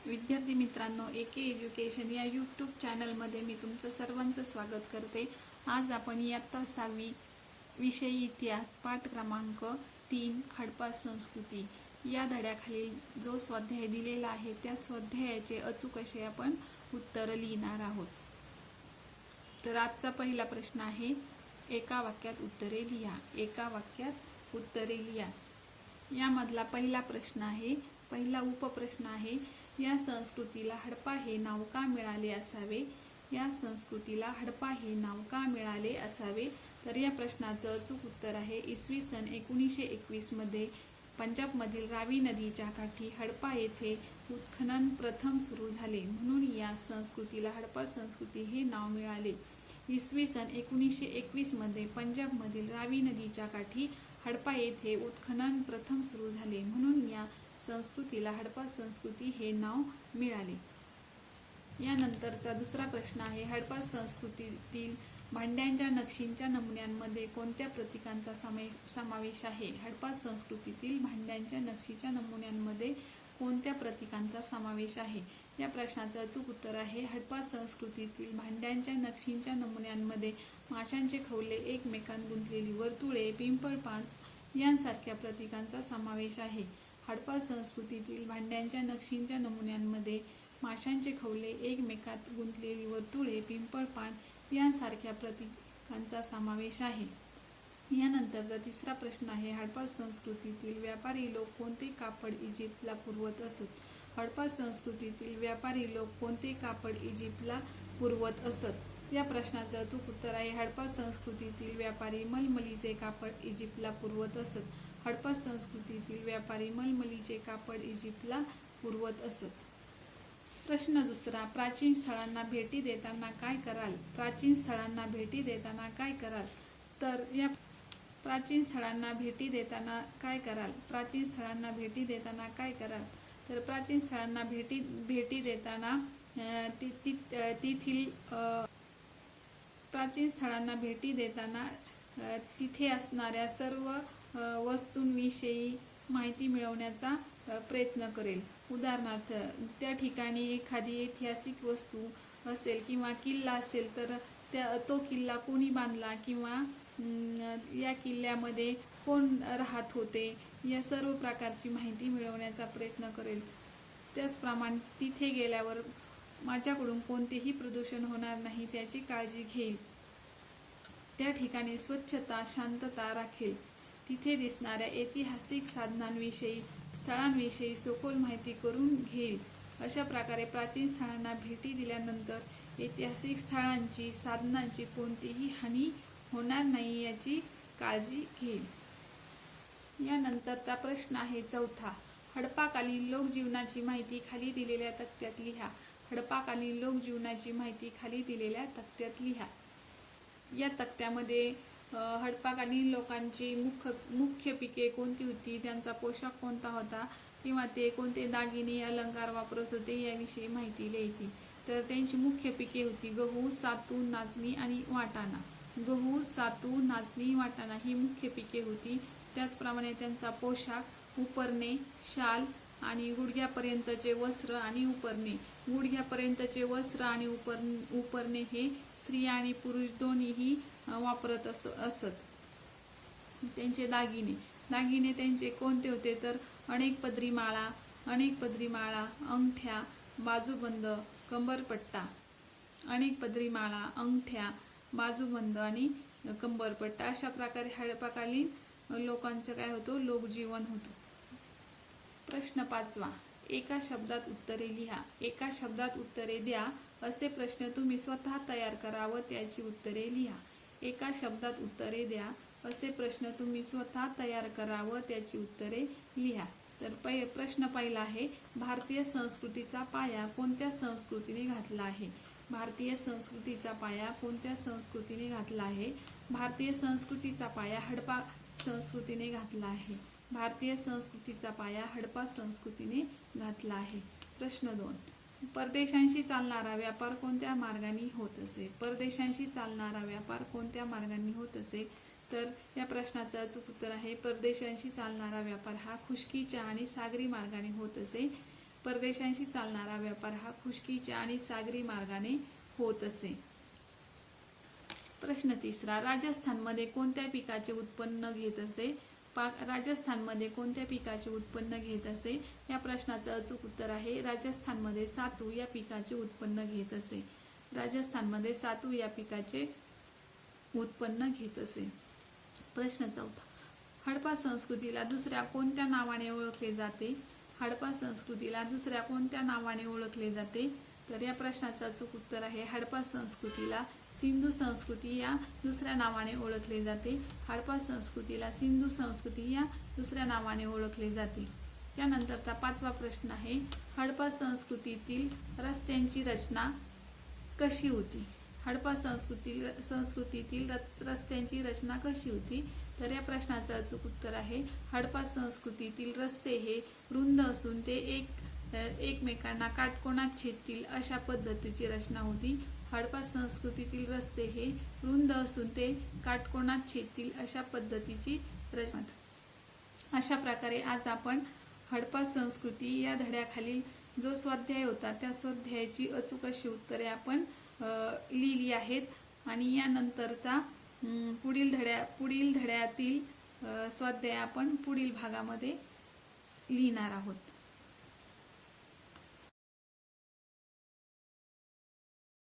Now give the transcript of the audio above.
विद्यार्थी मित्रांनो, एके एज्युकेशन या यूट्यूब चॅनलमध्ये मी तुमचं सर्वांचं स्वागत करते। आज आपण इयत्ता 6वी विषय इतिहास पाठ क्रमांक 3 हडप्पा संस्कृती या धड्याखाली जो स्वाध्याय दिलेला आहे त्या स्वाध्यायाचे अचूक असे आपण उत्तर लिहिणार आहोत। तर आजचा पहिला प्रश्न आहे, एका वाक्यात उत्तरे लिहा। एका वाक्यात उत्तरे लिहा यामधला पहिला प्रश्न आहे, पहिला उपप्रश्न आहे, या संस्कृतीला हडप्पा हे नाव का मिळाले असावे? या संस्कृतीला हडप्पा हे नाव का मिळाले असावे? तर या प्रश्नाचं अचूक उत्तर आहे, इसवी सन 1921 मध्ये पंजाबमधील रावी नदीच्या काठी हडप्पा येथे उत्खनन प्रथम सुरू झाले, म्हणून या संस्कृतीला हडप्पा संस्कृती हे नाव मिळाले। इसवी सन 1921 मध्ये पंजाबमधील रावी नदीच्या काठी हडप्पा येथे उत्खनन प्रथम सुरू झाले, म्हणून या संस्कृतीला हडप्पा संस्कृती हे नाव मिळाले। यानंतरचा दुसरा प्रश्न आहे, हडप्पा संस्कृतीतील भांड्यांच्या नक्षींच्या नमुन्यांमध्ये कोणत्या प्रतीकांचा समावेश आहे? हडप्पा संस्कृतीतील भांड्यांच्या नक्षीच्या नमुन्यांमध्ये कोणत्या प्रतीकांचा समावेश आहे? या प्रश्नाचं अचूक उत्तर आहे, हडप्पा संस्कृतीतील भांड्यांच्या नक्षींच्या नमुन्यांमध्ये माशांचे खवले, एकमेकांत गुंतलेली वर्तुळे, पिंपळपान यांसारख्या प्रतीकांचा समावेश आहे। हडप्पा संस्कृतीतील भांड्यांच्या नक्षींच्या नमुन्यांमध्ये माशांचे खवले, एकमेकात गुंतलेली वर्तुळे, पिंपळपान यांसारख्या प्रतीकांचा समावेश आहे। यानंतरचा तिसरा प्रश्न आहे, हडप्पा संस्कृतीतील व्यापारी लोक कोणते कापड इजिप्तला पुरवत असत? हडप्पा संस्कृतीतील व्यापारी लोक कोणते कापड इजिप्तला पुरवत असत? या प्रश्नाचं अचूक उत्तर आहे, हडप्पा संस्कृतीतील व्यापारी मलमलीचे कापड इजिप्तला पुरवत असत। हडप्पा संस्कृतीतील व्यापारी मलमलीचे कापड इजिप्तला पुरवत असत। प्रश्न दुसरा, प्राचीन स्थळांना भेटी देताना काय कराल? प्राचीन स्थळांना भेटी देताना काय कराल? तर या प्राचीन स्थळांना भेटी देताना काय कराल? प्राचीन स्थळांना भेटी देताना काय कराल? तर प्राचीन स्थळांना भेटी देताना तेथील प्राचीन स्थळांना भेटी देताना तिथे असणाऱ्या सर्व वस्तूंविषयी माहिती मिळवण्याचा प्रयत्न करेल। उदाहरणार्थ, त्या ठिकाणी एखादी ऐतिहासिक वस्तू असेल किंवा किल्ला असेल तर तो किल्ला कोणी बांधला किंवा या किल्ल्यामध्ये कोण राहत होते, या सर्व प्रकारची माहिती मिळवण्याचा प्रयत्न करेल। त्याचप्रमाणे तिथे गेल्यावर माझ्याकडून कोणतेही प्रदूषण होणार नाही त्याची काळजी घेईल। त्या ठिकाणी स्वच्छता, शांतता राखेल। तिथे दिसणाऱ्या ऐतिहासिक साधनांविषयी, स्थळांविषयी सखोल माहिती करून घेईल। अशा प्रकारे प्राचीन स्थळांना भेटी दिल्यानंतर ऐतिहासिक स्थळांची, साधनांची कोणतीही हानी होणार नाही याची काळजी घेईल। यानंतरचा प्रश्न आहे चौथा, हडप्पाकालीन लोकजीवनाची माहिती खाली दिलेल्या तक्त्यात लिहा। हडप्पाकालीन लोकजीवनाची माहिती खाली दिलेल्या तक्त्यात लिहा। या तक्त्यामध्ये हडप्पाकालीन लोकांची मुख्य पिके कोणती होती, त्यांचा पोशाख कोणता होता किंवा ते कोणते दागिने, अलंकार वापरत होते याविषयी माहिती लिहायची। तर त्यांची मुख्य पिके होती गहू, सातू, नाचणी आणि वाटाणा। गहू, सातू, नाचणी, वाटाणा ही मुख्य पिके होती। त्याचप्रमाणे त्यांचा पोशाख उपरणे, शाल आणि गुडघ्यापर्यंतचे वस्त्र आणि उपरणे। गुडघ्यापर्यंतचे वस्त्र आणि उपरणे हे स्त्रिया आणि पुरुष दोन्हीही वापरत असत। त्यांचे दागिने त्यांचे कोणते होते तर अनेक पदरी माळा, अंगठ्या, बाजूबंद, कंबरपट्टा। अनेक पदरी माळा, अंगठ्या, बाजूबंद आणि कंबरपट्टा अशा प्रकारे हडप्पाकालीन लोकांचं काय होतं, लोकजीवन होतं। प्रश्न पाचवा, एका शब्दात उत्तरे लिहा। एका शब्दात उत्तरे द्या असे प्रश्न तुम्ही स्वतः तयार करा व त्याची उत्तरे लिहा। एका शब्दात उत्तरे द्या असे प्रश्न तुम्ही स्वतः तयार करा व त्याची उत्तरे लिहा। तर प्रश्न पहिला आहे, भारतीय संस्कृतीचा पाया कोणत्या संस्कृतीने घातला आहे? भारतीय संस्कृतीचा पाया कोणत्या संस्कृतीने घातला आहे? भारतीय संस्कृतीचा पाया हडप्पा संस्कृतीने घातला आहे। भारतीय संस्कृतीचा पाया हडप्पा संस्कृतीने घातला आहे। प्रश्न 2, परदेशांशी चालणारा व्यापार कोणत्या मार्गाने होत असे? परदेशांशी चालणारा व्यापार कोणत्या मार्गाने होत असे? तर या प्रश्नाचं अचूक उत्तर आहे, परदेशांशी चालणारा व्यापार हा खुष्कीच्या आणि सागरी मार्गाने होत असे। परदेशांशी चालणारा व्यापार हा खुष्कीच्या आणि सागरी मार्गाने होत असे. प्रश्न 3. राजस्थानमध्ये कोणत्या पिकाचे उत्पन्न घेत असे? राजस्थानमध्ये कोणत्या पिकाचे उत्पन्न घेत असे? या प्रश्नाचं अचूक उत्तर आहे राजस्थानमध्ये सातू या पिकाचे उत्पन्न घेत असे. राजस्थानमध्ये सातू या पिकाचे उत्पन्न घेत असे. प्रश्न 4. हडपा संस्कृतीला दुसऱ्या कोणत्या नावाने ओळखले जाते? हडपा संस्कृतीला दुसऱ्या कोणत्या नावाने ओळखले जाते? तर या प्रश्नाचं अचूक उत्तर आहे हडपा संस्कृतीला सिंधू संस्कृती या दुसऱ्या नावाने ओळखले जाते. हडपा संस्कृतीला सिंधू संस्कृती या दुसऱ्या नावाने ओळखले जाते. त्यानंतरचा 5वा प्रश्न आहे हडपा संस्कृतीतील रस्त्यांची रचना कशी होती? हडपा संस्कृतीतील रस्त्यांची रचना कशी होती? तर या प्रश्नाचं अचूक उत्तर आहे हडपा संस्कृतीतील रस्ते हे रुंद असून ते एकमेकांना काटकोनात छेदतील अशा पद्धतीची रचना होती. हडपा संस्कृतीतील रस्ते हे रुंद असून ते काटकोनात छेदतील अशा पद्धतीची रचना. अशा प्रकारे आज आपण हडपा संस्कृती या धड्याखालील जो स्वाध्याय होता त्या स्वाध्यायाची अचूक अशी उत्तरे आपण लिहिली आहेत आणि यानंतरचा पुढील धड्यातील स्वाध्याय आपण पुढील भागामध्ये लिहिणार आहोत.